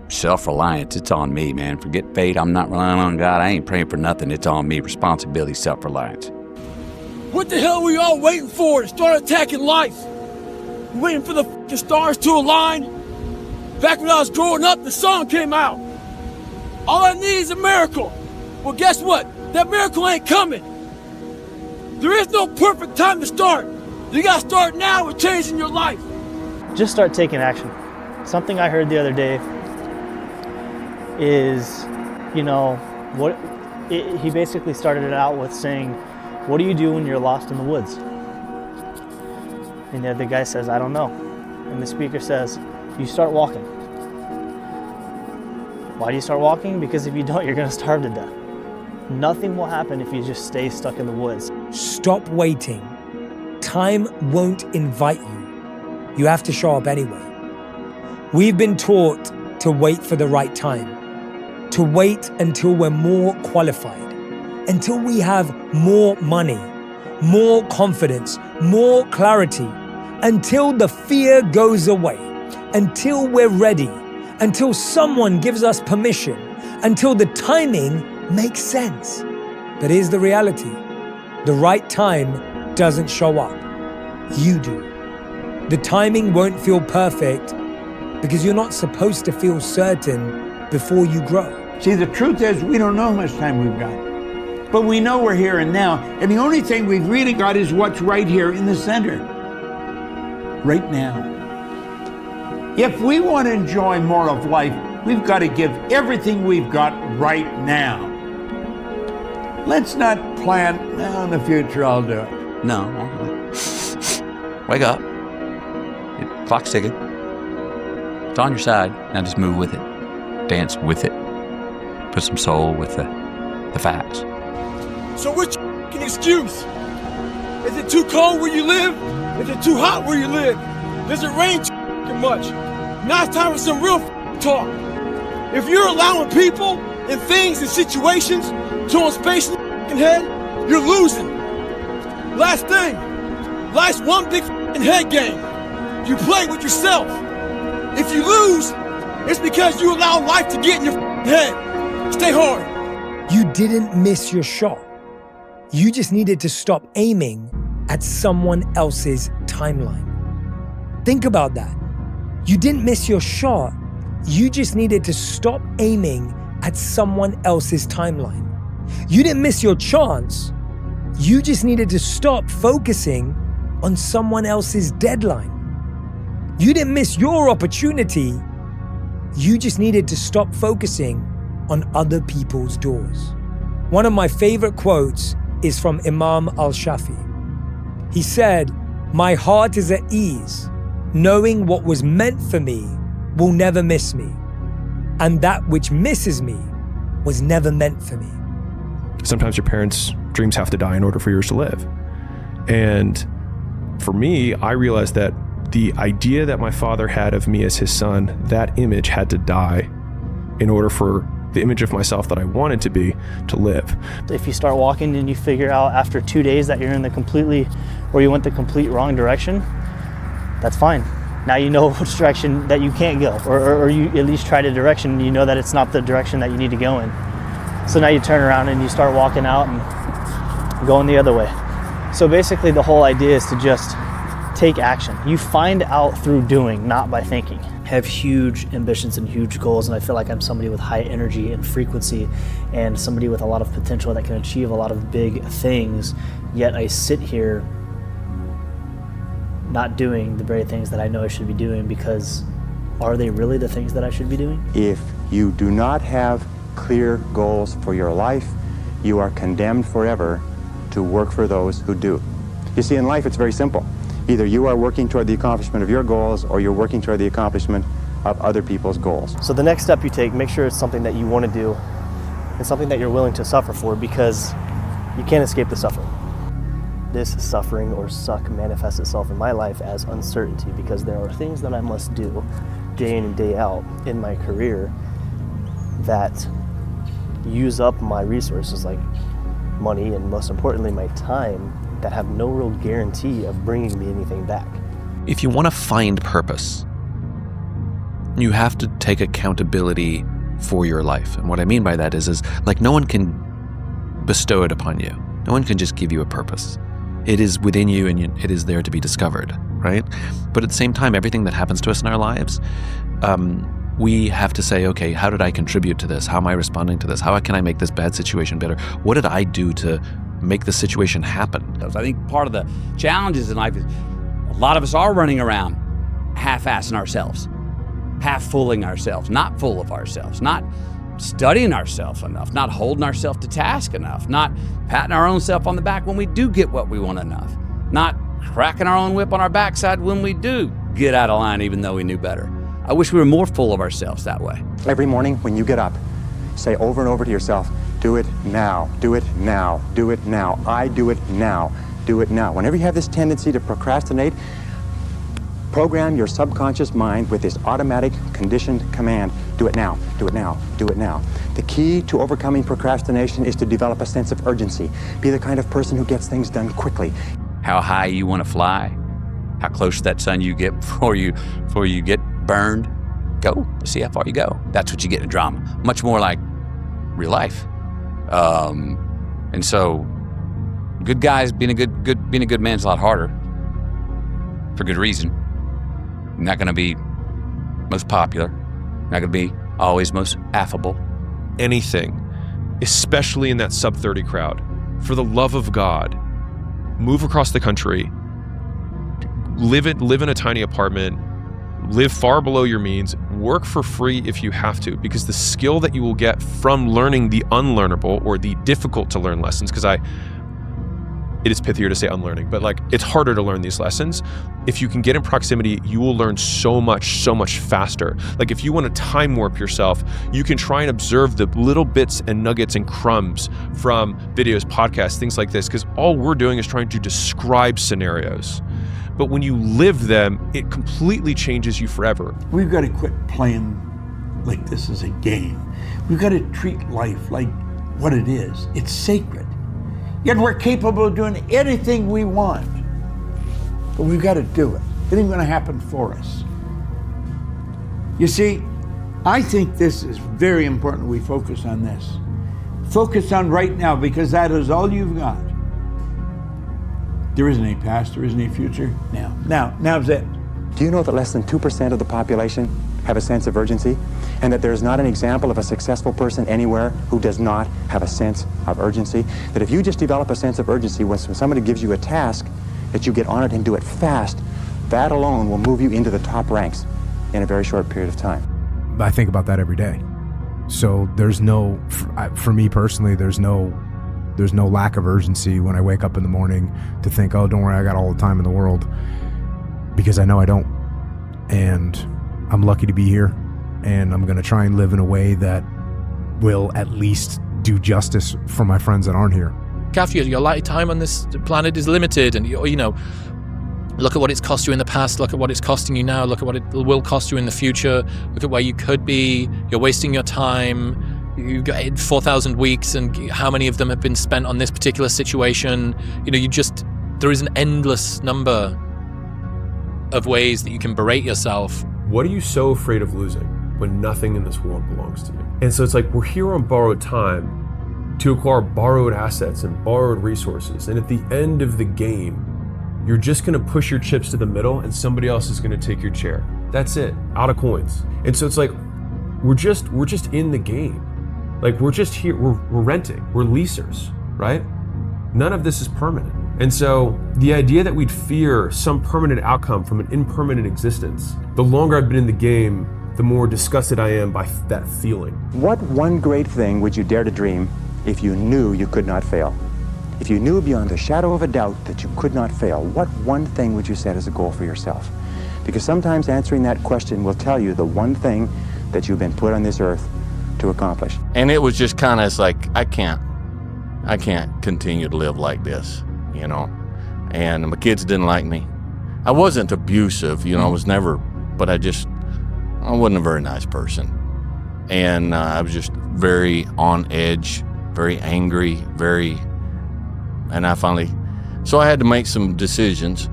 Self-reliance, it's on me, man. Forget fate, I'm not relying on God. I ain't praying for nothing. It's on me. Responsibility, self-reliance. What the hell are we all waiting for to start attacking life? Waiting for the stars to align? Back when I was growing up, the song came out. All I need is a miracle. Well, guess what? That miracle ain't coming. There is no perfect time to start. You gotta start now with changing your life. Just start taking action. Something I heard the other day is, he basically started it out with saying, what do you do when you're lost in the woods? And the other guy says, I don't know. And the speaker says, you start walking. Why do you start walking? Because if you don't, you're gonna starve to death. Nothing will happen if you just stay stuck in the woods. Stop waiting. Time won't invite you. You have to show up anyway. We've been taught to wait for the right time, to wait until we're more qualified, until we have more money, more confidence, more clarity, until the fear goes away, until we're ready, until someone gives us permission, until the timing makes sense. But here's the reality. The right time doesn't show up. You do. The timing won't feel perfect because you're not supposed to feel certain before you grow. See, the truth is we don't know how much time we've got. But we know we're here and now, and the only thing we've really got is what's right here in the center. Right now. If we want to enjoy more of life, we've got to give everything we've got right now. Let's not plan, in the future I'll do it. No. Wake up. The clock's ticking. It's on your side. Now just move with it. Dance with it. Put some soul with the facts. So what's your f***ing excuse? Is it too cold where you live? Is it too hot where you live? Does it rain too f***ing much? Now it's time for some real f***ing talk. If you're allowing people and things and situations to own space in your f***ing head, you're losing. Last thing, life's one big f***ing head game. You play with yourself. If you lose, it's because you allow life to get in your f***ing head. Stay hard. You didn't miss your shot. You just needed to stop aiming at someone else's timeline. Think about that. You didn't miss your shot. You just needed to stop aiming at someone else's timeline. You didn't miss your chance. You just needed to stop focusing on someone else's deadline. You didn't miss your opportunity. You just needed to stop focusing on other people's doors. One of my favorite quotes is from Imam al-Shafi. He said, "My heart is at ease, knowing what was meant for me will never miss me, and that which misses me was never meant for me." Sometimes your parents' dreams have to die in order for yours to live. And for me, I realized that the idea that my father had of me as his son, that image had to die in order for the image of myself that I wanted to be to live. If you start walking and you figure out after 2 days that you're in you went the complete wrong direction, that's fine. Now you know which direction that you can't go, or you at least tried a direction and you know that it's not the direction that you need to go in. So now you turn around and you start walking out and going the other way. So basically the whole idea is to just take action. You find out through doing, not by thinking. I have huge ambitions and huge goals, and I feel like I'm somebody with high energy and frequency and somebody with a lot of potential that can achieve a lot of big things, yet I sit here not doing the very things that I know I should be doing, because are they really the things that I should be doing? If you do not have clear goals for your life, you are condemned forever to work for those who do. You see, in life it's very simple. Either you are working toward the accomplishment of your goals, or you're working toward the accomplishment of other people's goals. So the next step you take, make sure it's something that you want to do and something that you're willing to suffer for, because you can't escape the suffering. This suffering or suck manifests itself in my life as uncertainty, because there are things that I must do day in and day out in my career that use up my resources, like money and most importantly my time, that have no real guarantee of bringing me anything back. If you want to find purpose, You have to take accountability for your life. And what I mean by that is like no one can bestow it upon you. No one can just give you a purpose. It is within you and it is there to be discovered, right? But at the same time, everything that happens to us in our lives, we have to say, okay, how did I contribute to this? How am I responding to this? How can I make this bad situation better? What did I do to make the situation happen? I think part of the challenges in life is a lot of us are running around half-assing ourselves, half-fooling ourselves, not full of ourselves, not studying ourselves enough, not holding ourselves to task enough, not patting our own self on the back when we do get what we want enough, not cracking our own whip on our backside when we do get out of line even though we knew better. I wish we were more full of ourselves that way. Every morning when you get up, say over and over to yourself, do it now, do it now, do it now, I do it now, do it now. Whenever you have this tendency to procrastinate, program your subconscious mind with this automatic conditioned command, do it now, do it now, do it now. The key to overcoming procrastination is to develop a sense of urgency. Be the kind of person who gets things done quickly. How high you want to fly, how close to that sun you get before you get burned, go, see how far you go. That's what you get in drama. Much more like real life. And so good guys, being a good man's a lot harder for good reason. You're not going to be most popular. You're not going to be always most affable. Anything, especially in that sub-30 crowd, for the love of God, move across the country, live in a tiny apartment, live far below your means, work for free if you have to, because the skill that you will get from learning the unlearnable or the difficult to learn lessons, because it is pithier to say unlearning, but like it's harder to learn these lessons. If you can get in proximity, you will learn so much faster. Like if you want to time warp yourself, you can try and observe the little bits and nuggets and crumbs from videos, podcasts, things like this, because all we're doing is trying to describe scenarios. But when you live them, it completely changes you forever. We've got to quit playing like this is a game. We've got to treat life like what it is. It's sacred. Yet we're capable of doing anything we want. But we've got to do it. It ain't going to happen for us. You see, I think this is very important we focus on this. Focus on right now, because that is all you've got. There isn't any past, there isn't any future. Now's it. Do you know that less than 2% of the population have a sense of urgency? And that there's not an example of a successful person anywhere who does not have a sense of urgency? That if you just develop a sense of urgency when somebody gives you a task, that you get on it and do it fast, that alone will move you into the top ranks in a very short period of time. I think about that every day. So there's no, for me personally, there's no lack of urgency when I wake up in the morning to think, oh, don't worry, I got all the time in the world, because I know I don't. And I'm lucky to be here, and I'm going to try and live in a way that will at least do justice for my friends that aren't here. Gaff, your lifetime on this planet is limited, and you know, look at what it's cost you in the past, look at what it's costing you now, look at what it will cost you in the future, look at where you could be. You're wasting your time. You've got 4,000 weeks, and how many of them have been spent on this particular situation? You know, there is an endless number of ways that you can berate yourself. What are you so afraid of losing when nothing in this world belongs to you? And so it's like we're here on borrowed time to acquire borrowed assets and borrowed resources. And at the end of the game, you're just going to push your chips to the middle and somebody else is going to take your chair. That's it, out of coins. And so it's like we're just in the game. Like we're just here, we're renting, we're leasers, right? None of this is permanent. And so the idea that we'd fear some permanent outcome from an impermanent existence, the longer I've been in the game, the more disgusted I am by that feeling. What one great thing would you dare to dream if you knew you could not fail? If you knew beyond a shadow of a doubt that you could not fail, what one thing would you set as a goal for yourself? Because sometimes answering that question will tell you the one thing that you've been put on this earth to accomplish. And it was just kind of like, I can't continue to live like this, you know. And my kids didn't like me. I wasn't abusive, you know, I was never, but I wasn't a very nice person. And I was just very on edge, very angry, so I had to make some decisions.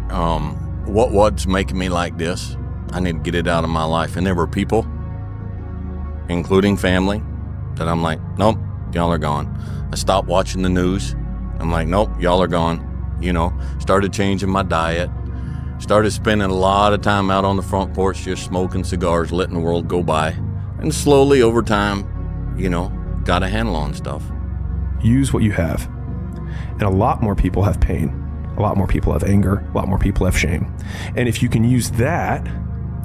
What was making me like this? I need to get it out of my life. And there were people, including family, that I'm like, nope, y'all are gone. I stopped watching the news. I'm like, nope, y'all are gone. You know, started changing my diet. Started spending a lot of time out on the front porch just smoking cigars, letting the world go by. And slowly over time, you know, got a handle on stuff. Use what you have. And a lot more people have pain. A lot more people have anger. A lot more people have shame. And if you can use that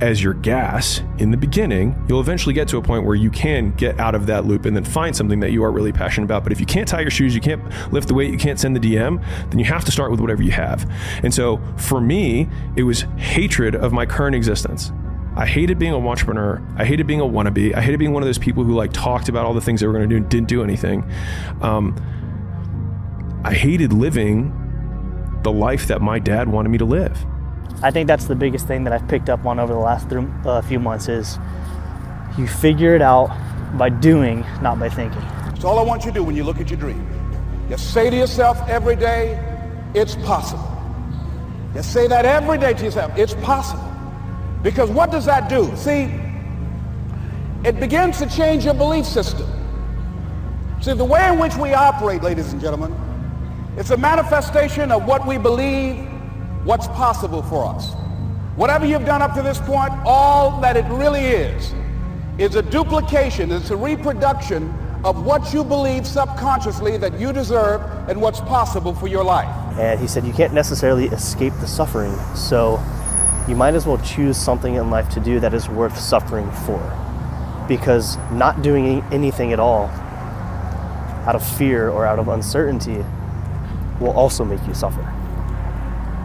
as your gas in the beginning, you'll eventually get to a point where you can get out of that loop and then find something that you are really passionate about. But if you can't tie your shoes, you can't lift the weight, you can't send the DM, then you have to start with whatever you have. And so for me, it was hatred of my current existence. I hated being an entrepreneur. I hated being a wannabe. I hated being one of those people who like talked about all the things they were going to do and didn't do anything. I hated living the life that my dad wanted me to live. I think that's the biggest thing that I've picked up on over the last few months is you figure it out by doing, not by thinking. That's all I want you to do when you look at your dream. Just say to yourself every day, it's possible. Just say that every day to yourself, it's possible. Because what does that do? See, it begins to change your belief system. See, the way in which we operate, ladies and gentlemen, it's a manifestation of what we believe, what's possible for us. Whatever you've done up to this point, all that it really is a duplication, it's a reproduction of what you believe subconsciously that you deserve and what's possible for your life. And he said you can't necessarily escape the suffering, so you might as well choose something in life to do that is worth suffering for. Because not doing anything at all out of fear or out of uncertainty will also make you suffer.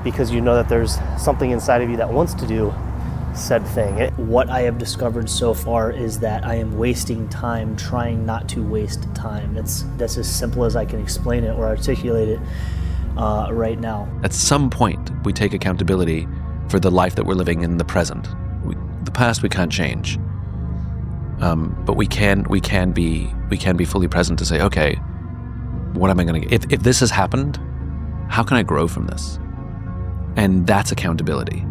Because you know that there's something inside of you that wants to do said thing. What I have discovered so far is that I am wasting time trying not to waste time. That's as simple as I can explain it or articulate it right now. At some point, we take accountability for the life that we're living in the present. The past we can't change, but we can be fully present to say, okay, what am I going to? If this has happened, how can I grow from this? And that's accountability.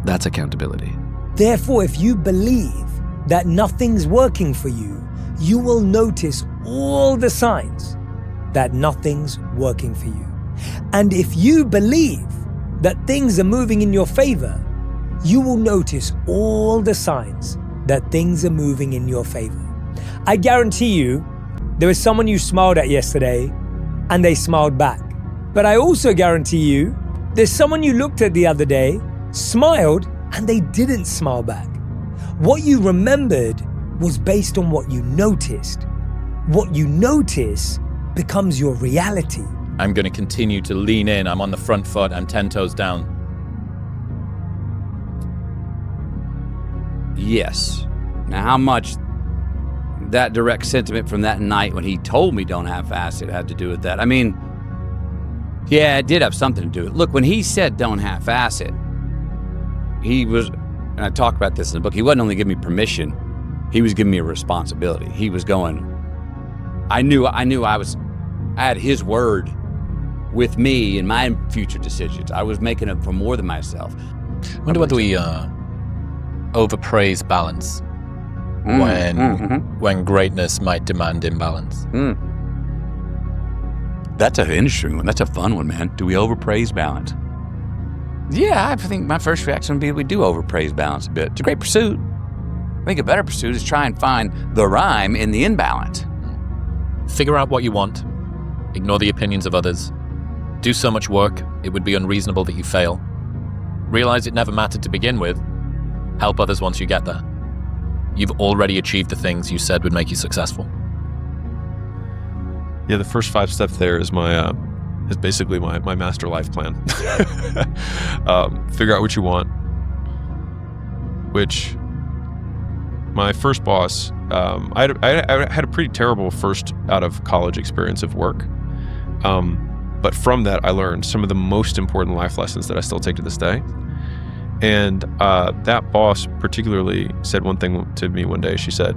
That's accountability. Therefore, if you believe that nothing's working for you, you will notice all the signs that nothing's working for you. And if you believe that things are moving in your favor, you will notice all the signs that things are moving in your favor. I guarantee you, there was someone you smiled at yesterday and they smiled back. But I also guarantee you, there's someone you looked at the other day, smiled, and they didn't smile back. What you remembered was based on what you noticed. What you notice becomes your reality. I'm going to continue to lean in. I'm on the front foot. I'm 10 toes down. Yes. Now, how much that direct sentiment from that night when he told me don't half-ass it had to do with that? I mean, yeah, it did have something to do with it. Look, when he said don't half-ass it, he was, and I talk about this in the book, he wasn't only giving me permission, he was giving me a responsibility. He was going, I knew I had his word with me in my future decisions. I was making it for more than myself. I wonder whether we overpraise balance when greatness might demand imbalance. That's an interesting one. That's a fun one, man. Do we overpraise balance? Yeah, I think my first reaction would be we do overpraise balance a bit. It's a great pursuit. I think a better pursuit is try and find the rhyme in the imbalance. Figure out what you want. Ignore the opinions of others. Do so much work, it would be unreasonable that you fail. Realize it never mattered to begin with. Help others once you get there. You've already achieved the things you said would make you successful. Yeah, the first 5 steps there is is basically my master life plan. Figure out what you want. Which my first boss, I had a pretty terrible first out of college experience of work. But from that, I learned some of the most important life lessons that I still take to this day. And that boss particularly said one thing to me one day. She said,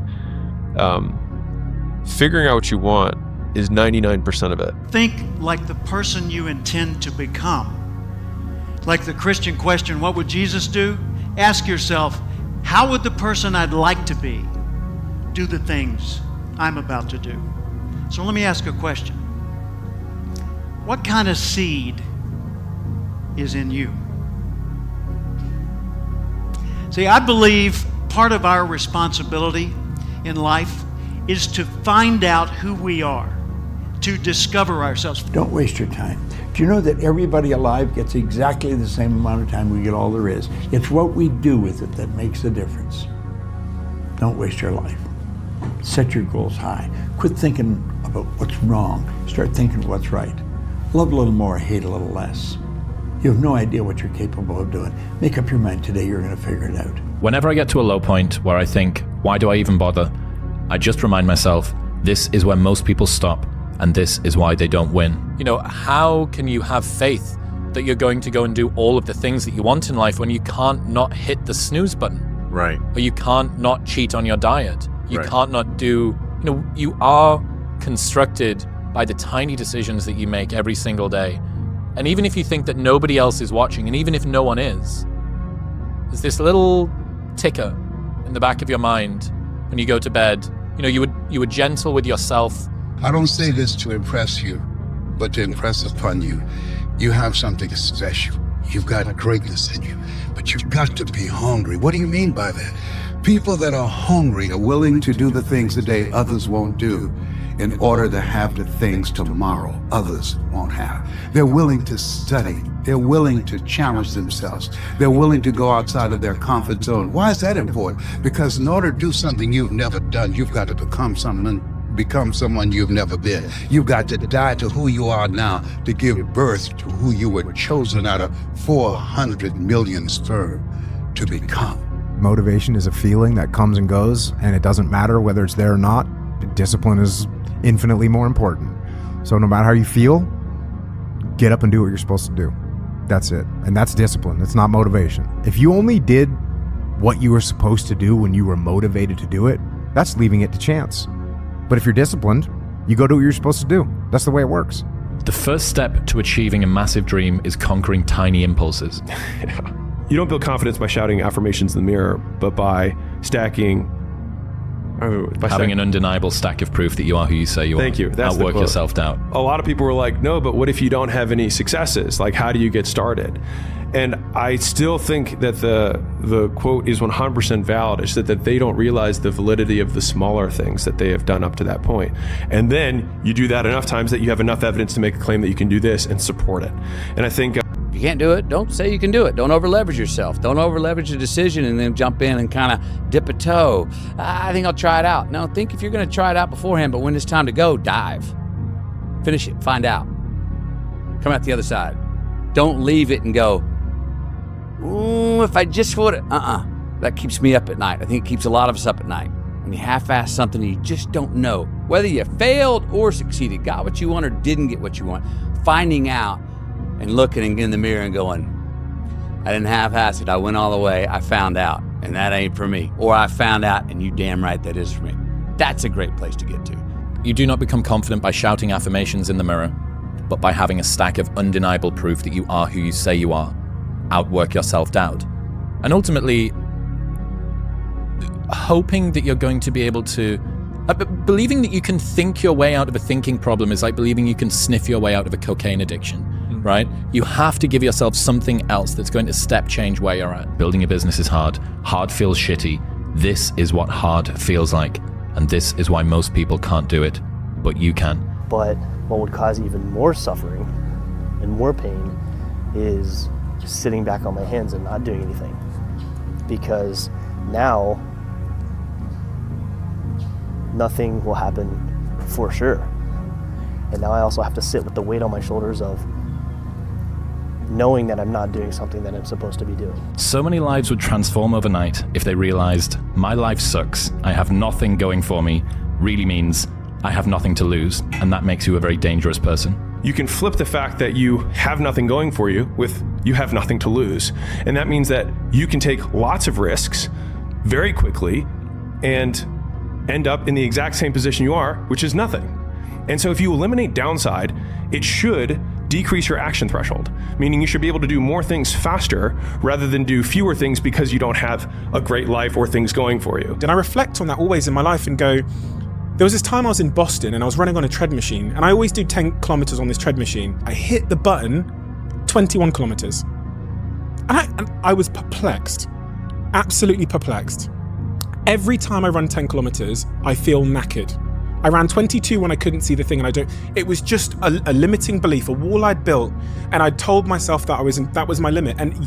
figuring out what you want is 99% of it. Think like the person you intend to become. Like the Christian question, what would Jesus do? ask yourself, how would the person I'd like to be do the things I'm about to do? So let me ask a question. What kind of seed is in you? See, I believe part of our responsibility in life is to find out who we are, to discover ourselves. Don't waste your time. Do you know that everybody alive gets exactly the same amount of time we get all there is? It's what we do with it that makes the difference. Don't waste your life. Set your goals high. Quit thinking about what's wrong. Start thinking what's right. Love a little more, hate a little less. You have no idea what you're capable of doing. Make up your mind today, you're going to figure it out. Whenever I get to a low point where I think, why do I even bother? I just remind myself, this is where most people stop, and this is why they don't win. You know, how can you have faith that you're going to go and do all of the things that you want in life when you can't not hit the snooze button? Right. Or you can't not cheat on your diet. You Right. can't not do, you know, you are constructed by the tiny decisions that you make every single day. And even if you think that nobody else is watching, and even if no one is, there's this little ticker in the back of your mind when you go to bed. You know, you were gentle with yourself. I don't say this to impress you, but to impress upon you. You have something special. You've got greatness in you, but you've got to be hungry. What do you mean by that? People that are hungry are willing to do the things today others won't do in order to have the things tomorrow others won't have. They're willing to study. They're willing to challenge themselves. They're willing to go outside of their comfort zone. Why is that important? Because in order to do something you've never done, you've got to become someone you've never been. You've got to die to who you are now to give birth to who you were chosen out of 400 million sperm to become. Motivation is a feeling that comes and goes, and it doesn't matter whether it's there or not. Discipline is infinitely more important. So no matter how you feel, get up and do what you're supposed to do. That's it. And that's discipline. It's not motivation. If you only did what you were supposed to do when you were motivated to do it, that's leaving it to chance. But if you're disciplined, you go do what you're supposed to do. That's the way it works. The first step to achieving a massive dream is conquering tiny impulses. You don't build confidence by shouting affirmations in the mirror, but by stacking. Having an undeniable stack of proof that you are who you say you are. Thank you. That's Outwork your self-doubt. A lot of people were like, no, but what if you don't have any successes? Like, how do you get started? And I still think that the quote is 100% valid. It's that they don't realize the validity of the smaller things that they have done up to that point. And then you do that enough times that you have enough evidence to make a claim that you can do this and support it. And I think If you can't do it, don't say you can do it. Don't over-leverage yourself. Don't over-leverage a decision and then jump in and kind of dip a toe. I think I'll try it out. No, think if you're going to try it out beforehand, but when it's time to go, dive. Finish it. Find out. Come out the other side. Don't leave it and go, ooh, if I just would have. That keeps me up at night. I think it keeps a lot of us up at night. When you half-ass something and you just don't know whether you failed or succeeded, got what you want or didn't get what you want. Finding out and looking in the mirror and going, I didn't half-ass it. I went all the way. I found out, and that ain't for me. Or I found out, and you damn right that is for me. That's a great place to get to. You do not become confident by shouting affirmations in the mirror, but by having a stack of undeniable proof that you are who you say you are. Outwork your self-doubt. And ultimately, hoping that you're going to be able to believing that you can think your way out of a thinking problem is like believing you can sniff your way out of a cocaine addiction, right? You have to give yourself something else that's going to step change where you're at. Building a business is hard. Hard feels shitty. This is what hard feels like. And this is why most people can't do it, but you can. But what would cause even more suffering and more pain is just sitting back on my hands and not doing anything. Because now nothing will happen for sure. And now I also have to sit with the weight on my shoulders of knowing that I'm not doing something that I'm supposed to be doing. So many lives would transform overnight if they realized my life sucks, I have nothing going for me, really means I have nothing to lose, and that makes you a very dangerous person. You can flip the fact that you have nothing going for you with you have nothing to lose. And that means that you can take lots of risks very quickly and end up in the exact same position you are, which is nothing. And so if you eliminate downside, it should decrease your action threshold, meaning you should be able to do more things faster rather than do fewer things because you don't have a great life or things going for you. And I reflect on that always in my life and go, there was this time I was in Boston and I was running on a tread machine, and I always do 10 kilometers on this tread machine. I hit the button, 21 kilometers. And I was perplexed, absolutely perplexed. Every time I run 10 kilometers, I feel knackered. I ran 22 when I couldn't see the thing, and it was just a limiting belief, a wall I'd built, and I told myself that that was my limit. And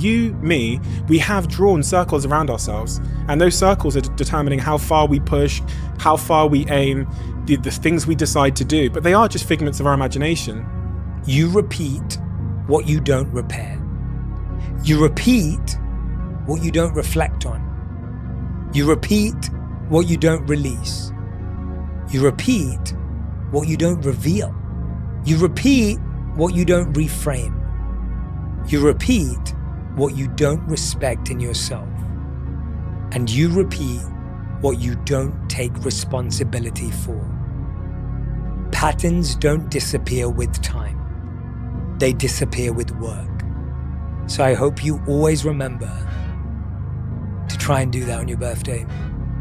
we have drawn circles around ourselves, and those circles are determining how far we push, how far we aim, the things we decide to do, but they are just figments of our imagination. You repeat what you don't repair. You repeat what you don't reflect on. You repeat what you don't release. You repeat what you don't reveal. You repeat what you don't reframe. You repeat what you don't respect in yourself. And you repeat what you don't take responsibility for. Patterns don't disappear with time. They disappear with work. So I hope you always remember to try and do that on your birthday.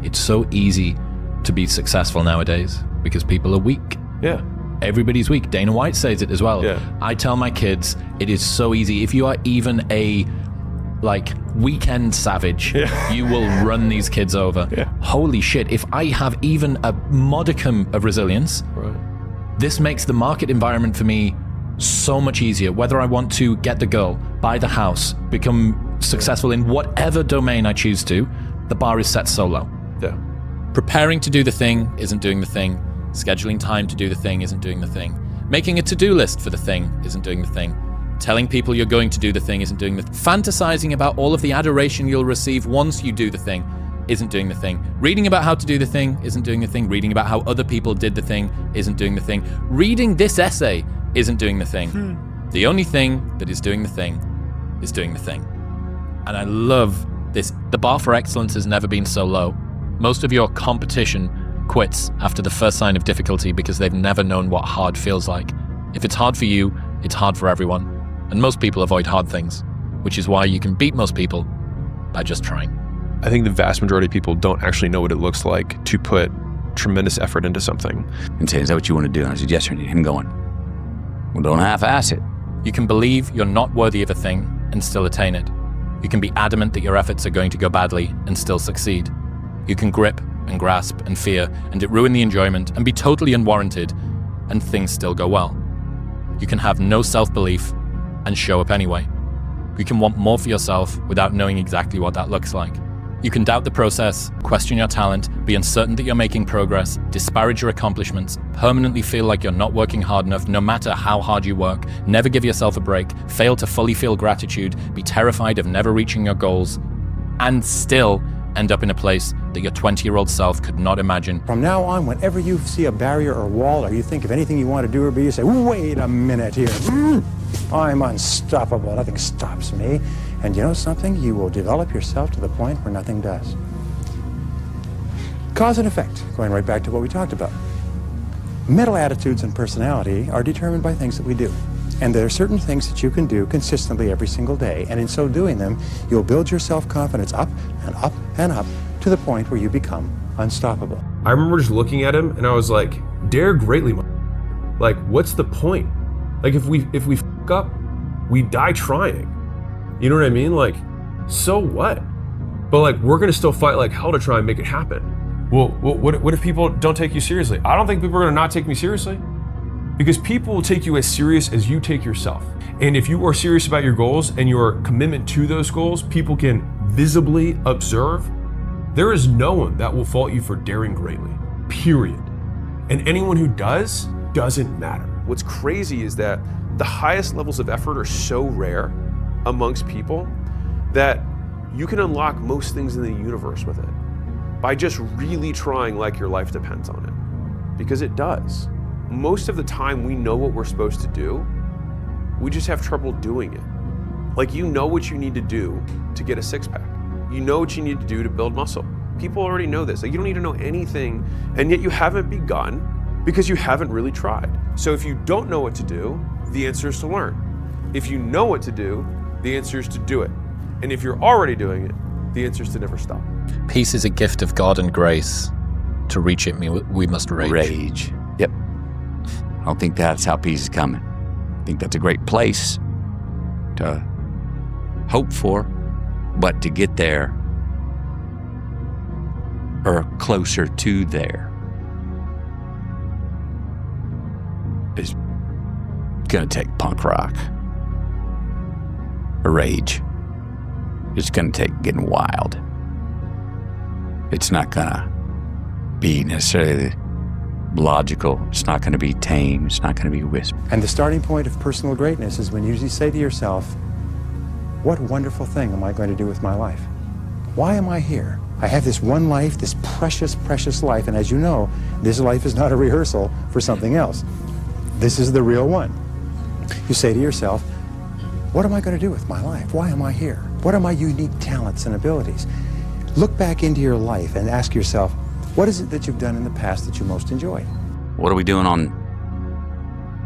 It's so easy to be successful nowadays because people are weak. Yeah. Everybody's weak. Dana White says it as well. Yeah. I tell my kids, it is so easy. If you are even a weekend savage, you will run these kids over. Yeah. Holy shit. If I have even a modicum of resilience, this makes the market environment for me so much easier. Whether I want to get the girl, buy the house, become successful in whatever domain I choose to, the bar is set so low. Yeah. Preparing to do the thing isn't doing the thing. Scheduling time to do the thing isn't doing the thing. Making a to-do list for the thing isn't doing the thing. Telling people you're going to do the thing isn't doing the thing. Fantasizing about all of the adoration you'll receive once you do the thing isn't doing the thing. Reading about how to do the thing isn't doing the thing. Reading about how other people did the thing isn't doing the thing. Reading this essay isn't doing the thing. The only thing that is doing the thing is doing the thing. And I love this. The bar for excellence has never been so low. Most of your competition quits after the first sign of difficulty because they've never known what hard feels like. If it's hard for you, it's hard for everyone. And most people avoid hard things, which is why you can beat most people by just trying. I think the vast majority of people don't actually know what it looks like to put tremendous effort into something. And say, is that what you want to do? And I said, yes, sir. And him going, well, don't half-ass it. You can believe you're not worthy of a thing and still attain it. You can be adamant that your efforts are going to go badly and still succeed. You can grip and grasp and fear and it ruin the enjoyment and be totally unwarranted and things still go well. You can have no self-belief and show up anyway. You can want more for yourself without knowing exactly what that looks like. You can doubt the process, question your talent, be uncertain that you're making progress, disparage your accomplishments, permanently feel like you're not working hard enough no matter how hard you work, never give yourself a break, fail to fully feel gratitude, be terrified of never reaching your goals, and still end up in a place that your 20-year-old self could not imagine. From now on, whenever you see a barrier or wall, or you think of anything you want to do or be, you say, wait a minute here. I'm unstoppable. Nothing stops me. And you know something? You will develop yourself to the point where nothing does. Cause and effect, going right back to what we talked about. Mental attitudes and personality are determined by things that we do. And there are certain things that you can do consistently every single day. And in so doing them, you'll build your self-confidence up and up and up to the point where you become unstoppable. I remember just looking at him and I was like, dare greatly. Like, what's the point? Like, if we f up, we die trying. You know what I mean? Like, so what? But like, we're gonna still fight like hell to try and make it happen. Well, what if people don't take you seriously? I don't think people are gonna not take me seriously. Because people will take you as serious as you take yourself. And if you are serious about your goals and your commitment to those goals, people can visibly observe. There is no one that will fault you for daring greatly, period. And anyone who does, doesn't matter. What's crazy is that the highest levels of effort are so rare amongst people that you can unlock most things in the universe with it by just really trying like your life depends on it, because it does. Most of the time we know what we're supposed to do, we just have trouble doing it. Like, you know what you need to do to get a six-pack. You know what you need to do to build muscle. People already know this. Like, you don't need to know anything, and yet you haven't begun because you haven't really tried. So if you don't know what to do, the answer is to learn. If you know what to do, the answer is to do it. And if you're already doing it, the answer is to never stop. Peace is a gift of God and grace. To reach it, we must rage. Rage. Yep. I don't think that's how peace is coming. I think that's a great place to hope for, but to get there or closer to there is gonna take punk rock or rage. It's gonna take getting wild. It's not gonna be necessarily logical. It's not gonna be tame. It's not gonna be whisper. And the starting point of personal greatness is when you say to yourself, what wonderful thing am I going to do with my life? Why am I here? I have this one life, this precious, precious life, and as you know, this life is not a rehearsal for something else. This is the real one. You say to yourself, what am I going to do with my life? Why am I here? What are my unique talents and abilities? Look back into your life and ask yourself, what is it that you've done in the past that you most enjoy? What are we doing on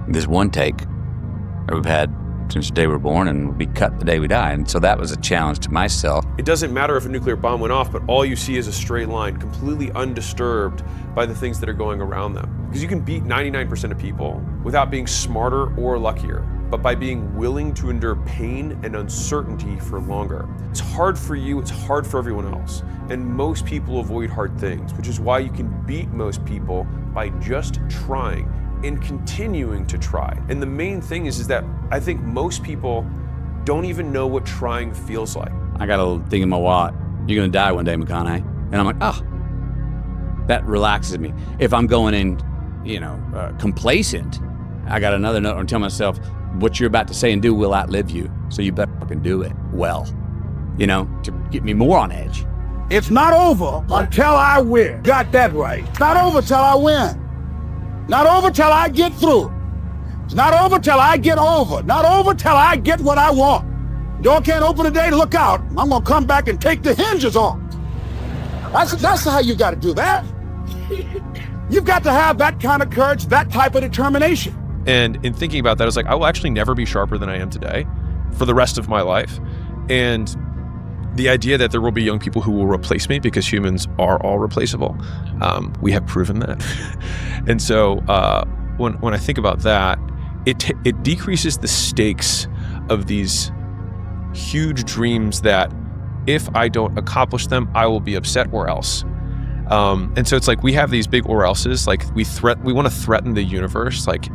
this one take that we've had since the day we were born and will be cut the day we die? And so that was a challenge to myself. It doesn't matter if a nuclear bomb went off, but all you see is a straight line, completely undisturbed by the things that are going around them. Because you can beat 99% of people without being smarter or luckier, but by being willing to endure pain and uncertainty for longer. It's hard for you, it's hard for everyone else. And most people avoid hard things, which is why you can beat most people by just trying and continuing to try. And the main thing is that I think most people don't even know what trying feels like. I got a thing in my wallet. You're gonna die one day, McConaughey. And I'm like, oh, that relaxes me. If I'm going in, complacent, I got another note and tell myself, what you're about to say and do will outlive you. So you better fucking do it well, to get me more on edge. It's not over until I win. Got that right. It's not over till I win. Not over till I get through. It's not over till I get over. Not over till I get what I want. Door can't open today, look out. I'm gonna come back and take the hinges off. That's how you gotta do that. You've got to have that kind of courage, that type of determination. And in thinking about that, I was like, I will actually never be sharper than I am today for the rest of my life. And the idea that there will be young people who will replace me, because humans are all replaceable. We have proven that. And so when I think about that, it decreases the stakes of these huge dreams that if I don't accomplish them, I will be upset or else. And so it's like we have these big or else's, like we want to threaten the universe. Like,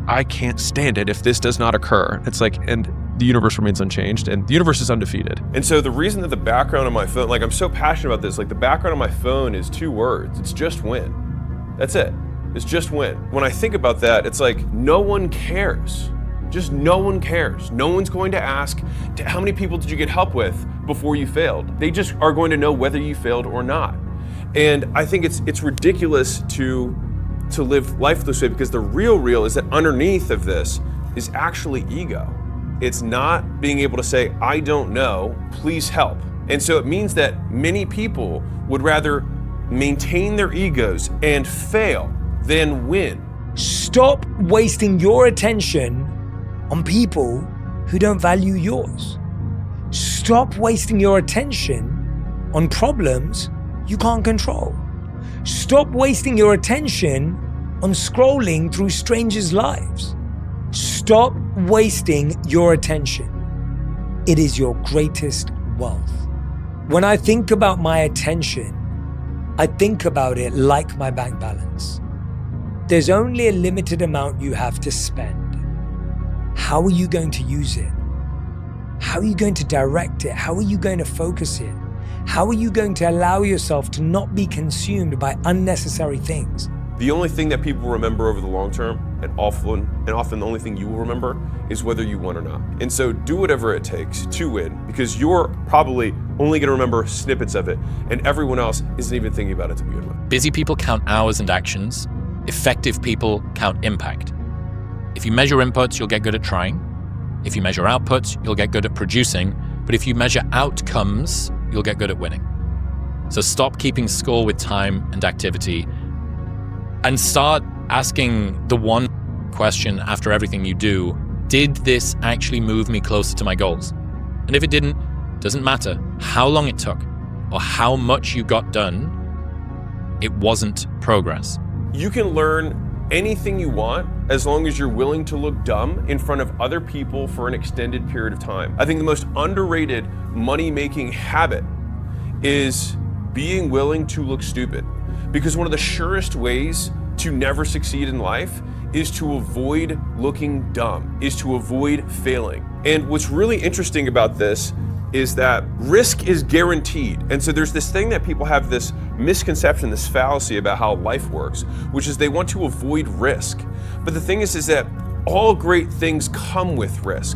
I can't stand it if this does not occur. It's like, and the universe remains unchanged and the universe is undefeated. And so the reason that the background on my phone, like I'm so passionate about this, like the background on my phone is 2 words. It's just win. That's it. It's just win. When I think about that, it's like no one cares. Just no one cares. No one's going to ask, how many people did you get help with before you failed? They just are going to know whether you failed or not. And I think it's ridiculous to live life this way, because the real is that underneath of this is actually ego. It's not being able to say, I don't know, please help. And so it means that many people would rather maintain their egos and fail than win. Stop wasting your attention on people who don't value yours. Stop wasting your attention on problems you can't control. Stop wasting your attention on scrolling through strangers' lives. Stop wasting your attention. It is your greatest wealth. When I think about my attention, I think about it like my bank balance. There's only a limited amount you have to spend. How are you going to use it? How are you going to direct it? How are you going to focus it? How are you going to allow yourself to not be consumed by unnecessary things? The only thing that people remember over the long term, and often the only thing you will remember, is whether you won or not. And so do whatever it takes to win, because you're probably only going to remember snippets of it, and everyone else isn't even thinking about it to begin with. Busy people count hours and actions. Effective people count impact. If you measure inputs, you'll get good at trying. If you measure outputs, you'll get good at producing. But if you measure outcomes, you'll get good at winning. So stop keeping score with time and activity, and start asking the one question after everything you do Did this actually move me closer to my goals? And if it didn't, doesn't matter how long it took or how much you got done, it wasn't progress. You can learn anything you want as long as you're willing to look dumb in front of other people for an extended period of time. I think the most underrated money-making habit is being willing to look stupid. Because one of the surest ways to never succeed in life is to avoid looking dumb, is to avoid failing. And what's really interesting about this is that risk is guaranteed. And so there's this thing that people have this misconception, this fallacy about how life works, which is they want to avoid risk. But the thing is that all great things come with risk.